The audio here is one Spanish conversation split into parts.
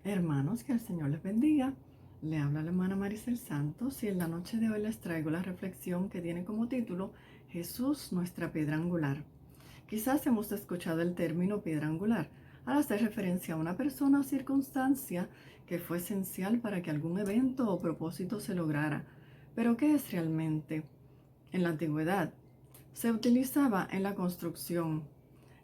Hermanos, que el Señor les bendiga. Le habla la hermana Maricel Santos y en la noche de hoy les traigo la reflexión que tiene como título Jesús, nuestra piedra angular. Quizás hemos escuchado el término piedra angular al hacer referencia a una persona o circunstancia que fue esencial para que algún evento o propósito se lograra. Pero ¿qué es realmente? En la antigüedad se utilizaba en la construcción.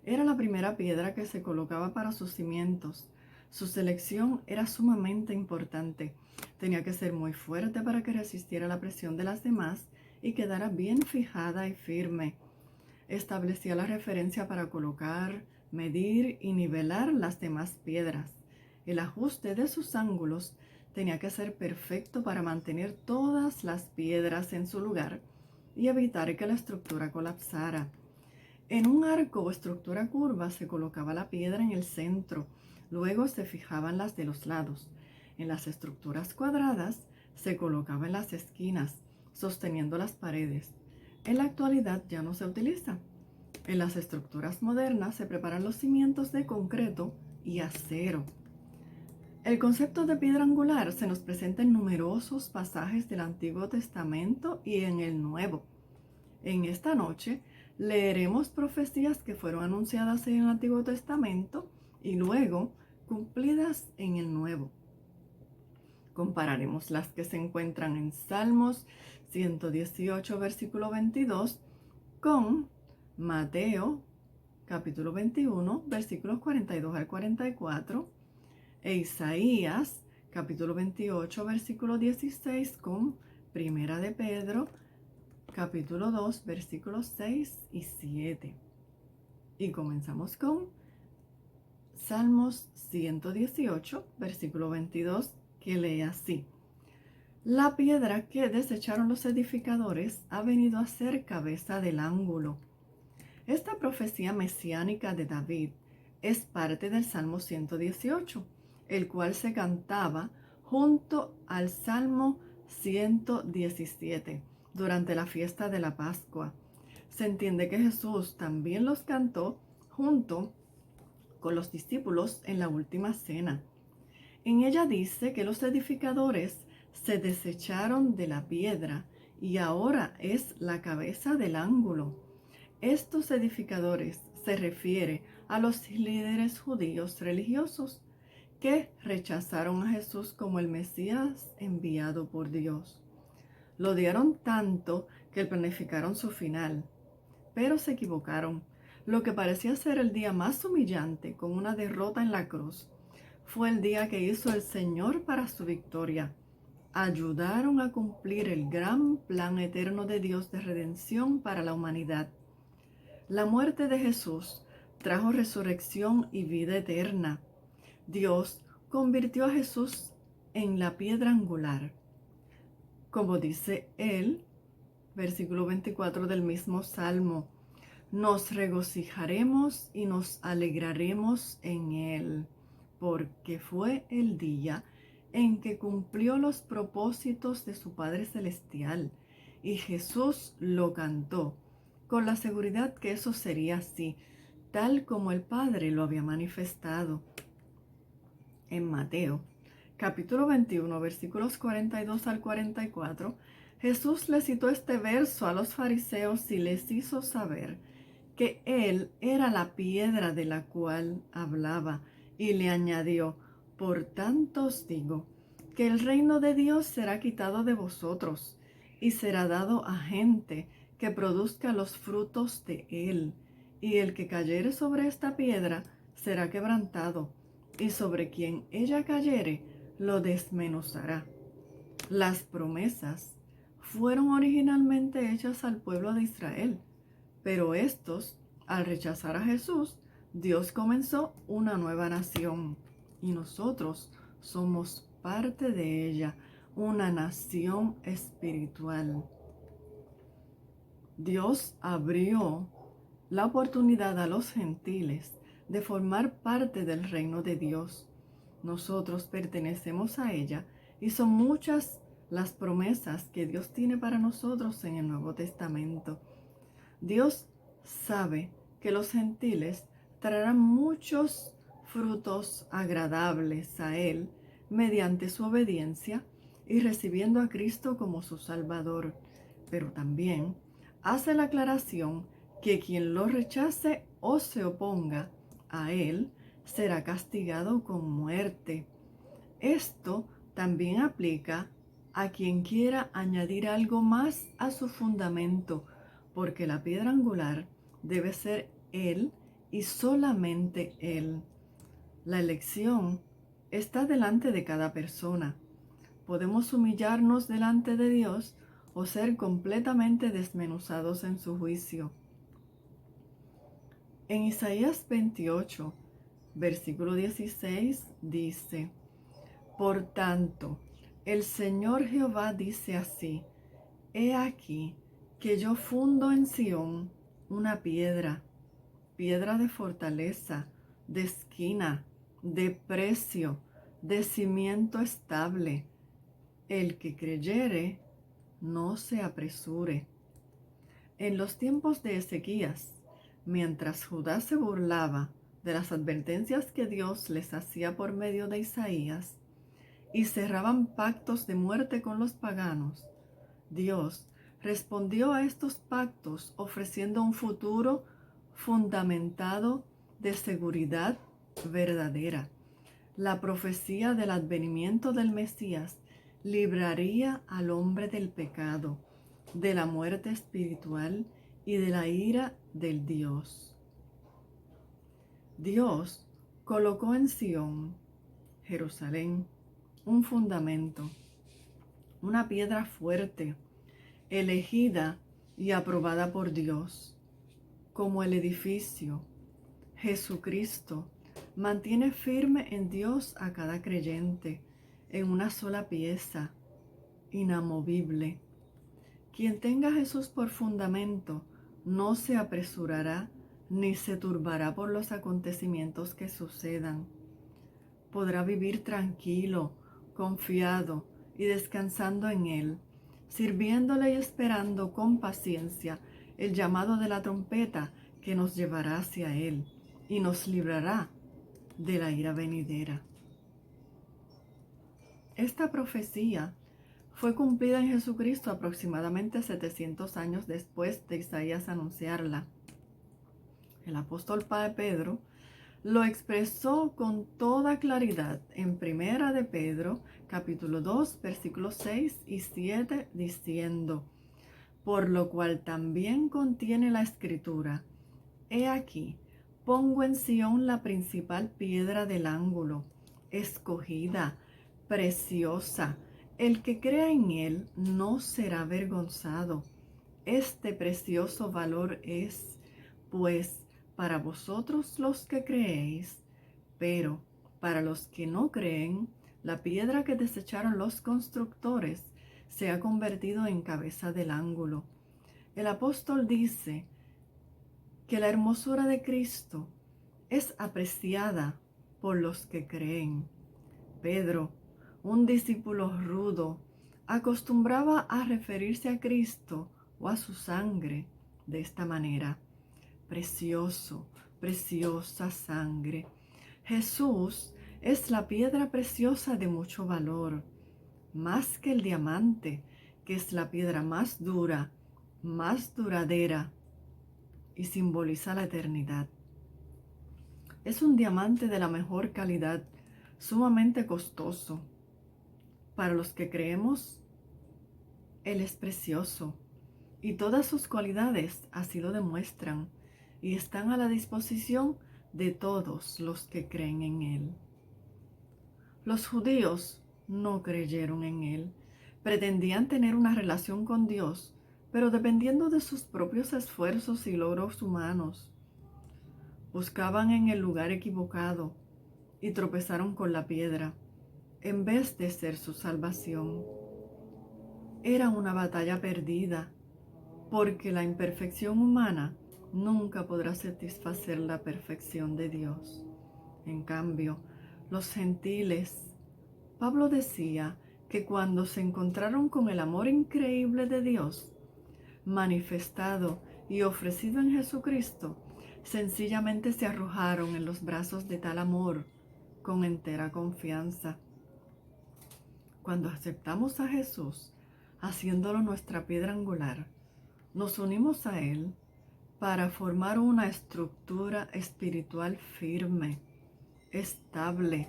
Era la primera piedra que se colocaba para sus cimientos. Su selección era sumamente importante. Tenía que ser muy fuerte para que resistiera la presión de las demás y quedara bien fijada y firme. Establecía la referencia para colocar, medir y nivelar las demás piedras. El ajuste de sus ángulos tenía que ser perfecto para mantener todas las piedras en su lugar y evitar que la estructura colapsara. En un arco o estructura curva se colocaba la piedra en el centro, luego se fijaban las de los lados. En las estructuras cuadradas se colocaba en las esquinas, sosteniendo las paredes. En la actualidad ya no se utiliza. En las estructuras modernas se preparan los cimientos de concreto y acero. El concepto de piedra angular se nos presenta en numerosos pasajes del Antiguo Testamento y en el Nuevo. En esta noche leeremos profecías que fueron anunciadas en el Antiguo Testamento y luego cumplidas en el Nuevo. Compararemos las que se encuentran en Salmos 118, versículo 22, con Mateo, capítulo 21, versículos 42 al 44, e Isaías, capítulo 28, versículo 16, con Primera de Pedro, capítulo 2, versículos 6 y 7. Y comenzamos con Salmos 118, versículo 22, que lee así: La piedra que desecharon los edificadores ha venido a ser cabeza del ángulo. Esta profecía mesiánica de David es parte del Salmo 118, el cual se cantaba junto al Salmo 117 durante la fiesta de la Pascua. Se entiende que Jesús también los cantó junto con los discípulos en la última cena. En ella dice que los edificadores se desecharon de la piedra y ahora es la cabeza del ángulo. Estos edificadores se refiere a los líderes judíos religiosos que rechazaron a Jesús como el Mesías enviado por Dios. Lo odiaron tanto que planificaron su final, pero se equivocaron. Lo que parecía ser el día más humillante, con una derrota en la cruz, fue el día que hizo el Señor para su victoria. Ayudaron a cumplir el gran plan eterno de Dios de redención para la humanidad. La muerte de Jesús trajo resurrección y vida eterna. Dios convirtió a Jesús en la piedra angular. Como dice él, versículo 24 del mismo Salmo, nos regocijaremos y nos alegraremos en él, porque fue el día en que cumplió los propósitos de su Padre Celestial, y Jesús lo cantó, con la seguridad que eso sería así, tal como el Padre lo había manifestado. En Mateo, capítulo 21, versículos 42 al 44, Jesús le citó este verso a los fariseos y les hizo saber que él era la piedra de la cual hablaba, y le añadió: por tanto os digo, que el reino de Dios será quitado de vosotros, y será dado a gente que produzca los frutos de él, y el que cayere sobre esta piedra será quebrantado, y sobre quien ella cayere lo desmenuzará. Las promesas fueron originalmente hechas al pueblo de Israel, pero estos, al rechazar a Jesús, Dios comenzó una nueva nación y nosotros somos parte de ella, una nación espiritual. Dios abrió la oportunidad a los gentiles de formar parte del reino de Dios. Nosotros pertenecemos a ella y son muchas las promesas que Dios tiene para nosotros en el Nuevo Testamento. Dios sabe que los gentiles traerán muchos frutos agradables a Él mediante su obediencia y recibiendo a Cristo como su Salvador. Pero también hace la aclaración que quien lo rechace o se oponga a Él será castigado con muerte. Esto también aplica a quien quiera añadir algo más a su fundamento, porque la piedra angular debe ser Él y solamente Él. La elección está delante de cada persona. Podemos humillarnos delante de Dios o ser completamente desmenuzados en su juicio. En Isaías 28, versículo 16 dice: Por tanto, el Señor Jehová dice así: He aquí que yo fundo en Sión una piedra, piedra de fortaleza, de esquina, de precio, de cimiento estable. El que creyere, no se apresure. En los tiempos de Ezequías, mientras Judá se burlaba de las advertencias que Dios les hacía por medio de Isaías, y cerraban pactos de muerte con los paganos, Dios respondió a estos pactos ofreciendo un futuro fundamentado de seguridad verdadera. La profecía del advenimiento del Mesías libraría al hombre del pecado, de la muerte espiritual y de la ira del Dios. Dios colocó en Sión, Jerusalén, un fundamento, una piedra fuerte, elegida y aprobada por Dios. Como el edificio, Jesucristo mantiene firme en Dios a cada creyente en una sola pieza, inamovible. Quien tenga a Jesús por fundamento no se apresurará ni se turbará por los acontecimientos que sucedan. Podrá vivir tranquilo, confiado y descansando en Él, sirviéndole y esperando con paciencia el llamado de la trompeta que nos llevará hacia Él y nos librará de la ira venidera. Esta profecía fue cumplida en Jesucristo aproximadamente 700 años después de Isaías anunciarla. El apóstol Pedro lo expresó con toda claridad en Primera de Pedro, capítulo 2, versículos 6 y 7, diciendo: Por lo cual también contiene la Escritura: He aquí, pongo en Sión la principal piedra del ángulo, escogida, preciosa. El que crea en él no será avergonzado. Este precioso valor es, pues, para vosotros los que creéis, pero para los que no creen, la piedra que desecharon los constructores se ha convertido en cabeza del ángulo. El apóstol dice que la hermosura de Cristo es apreciada por los que creen. Pedro, un discípulo rudo, acostumbraba a referirse a Cristo o a su sangre de esta manera: precioso, preciosa sangre. Jesús es la piedra preciosa de mucho valor, más que el diamante, que es la piedra más dura, más duradera y simboliza la eternidad. Es un diamante de la mejor calidad, sumamente costoso. Para los que creemos, Él es precioso y todas sus cualidades así lo demuestran y están a la disposición de todos los que creen en Él. Los judíos no creyeron en Él, pretendían tener una relación con Dios, pero dependiendo de sus propios esfuerzos y logros humanos. Buscaban en el lugar equivocado y tropezaron con la piedra, en vez de ser su salvación. Era una batalla perdida, porque la imperfección humana nunca podrá satisfacer la perfección de Dios. En cambio, los gentiles, Pablo decía que cuando se encontraron con el amor increíble de Dios, manifestado y ofrecido en Jesucristo, Sencillamente se arrojaron en los brazos de tal amor con entera confianza. Cuando aceptamos a Jesús, haciéndolo nuestra piedra angular, nos unimos a Él para formar una estructura espiritual firme, estable,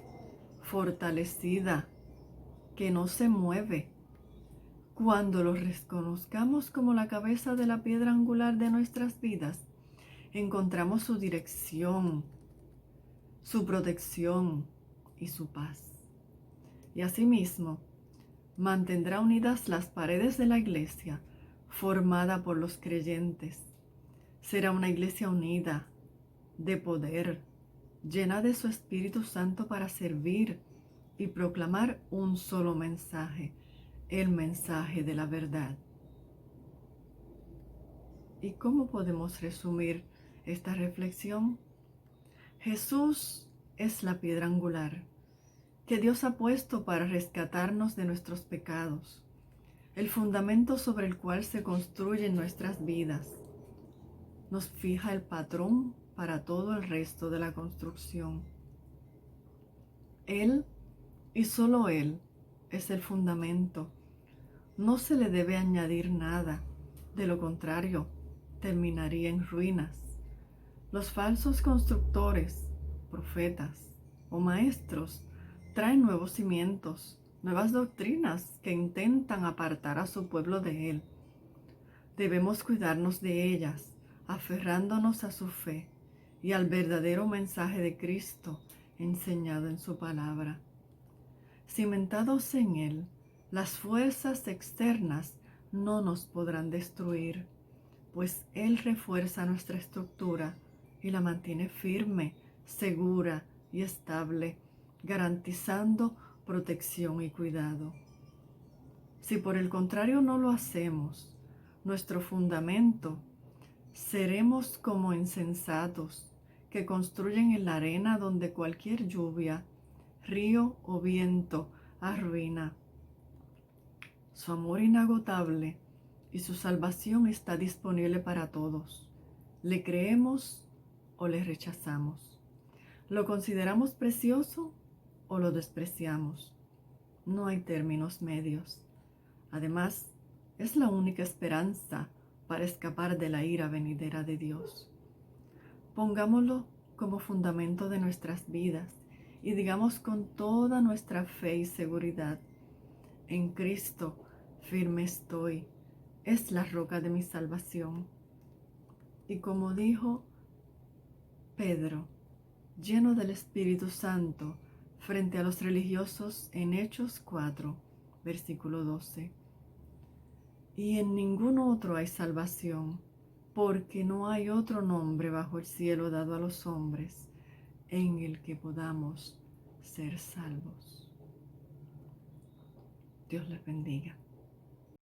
fortalecida, que no se mueve. Cuando lo reconozcamos como la cabeza de la piedra angular de nuestras vidas, encontramos su dirección, su protección y su paz. Y asimismo, mantendrá unidas las paredes de la iglesia formada por los creyentes. Será una iglesia unida, de poder, llena de su Espíritu Santo para servir y proclamar un solo mensaje, el mensaje de la verdad. ¿Y cómo podemos resumir esta reflexión? Jesús es la piedra angular que Dios ha puesto para rescatarnos de nuestros pecados, el fundamento sobre el cual se construyen nuestras vidas. Nos fija el patrón para todo el resto de la construcción. Él y solo Él es el fundamento. No se le debe añadir nada, de lo contrario, terminaría en ruinas. Los falsos constructores, profetas o maestros traen nuevos cimientos, nuevas doctrinas que intentan apartar a su pueblo de Él. Debemos cuidarnos de ellas, aferrándonos a su fe y al verdadero mensaje de Cristo enseñado en su palabra. Cimentados en Él, las fuerzas externas no nos podrán destruir, pues Él refuerza nuestra estructura y la mantiene firme, segura y estable, garantizando protección y cuidado. Si por el contrario no lo hacemos, nuestro fundamento, seremos como insensatos que construyen en la arena donde cualquier lluvia, río o viento arruina. Su amor inagotable y su salvación está disponible para todos. ¿Le creemos o le rechazamos? ¿Lo consideramos precioso o lo despreciamos? No hay términos medios. Además, es la única esperanza para escapar de la ira venidera de Dios. Pongámoslo como fundamento de nuestras vidas y digamos con toda nuestra fe y seguridad: en Cristo firme estoy, es la roca de mi salvación. Y como dijo Pedro, lleno del Espíritu Santo, frente a los religiosos en Hechos 4, versículo 12. Y en ningún otro hay salvación, porque no hay otro nombre bajo el cielo dado a los hombres en el que podamos ser salvos. Dios les bendiga.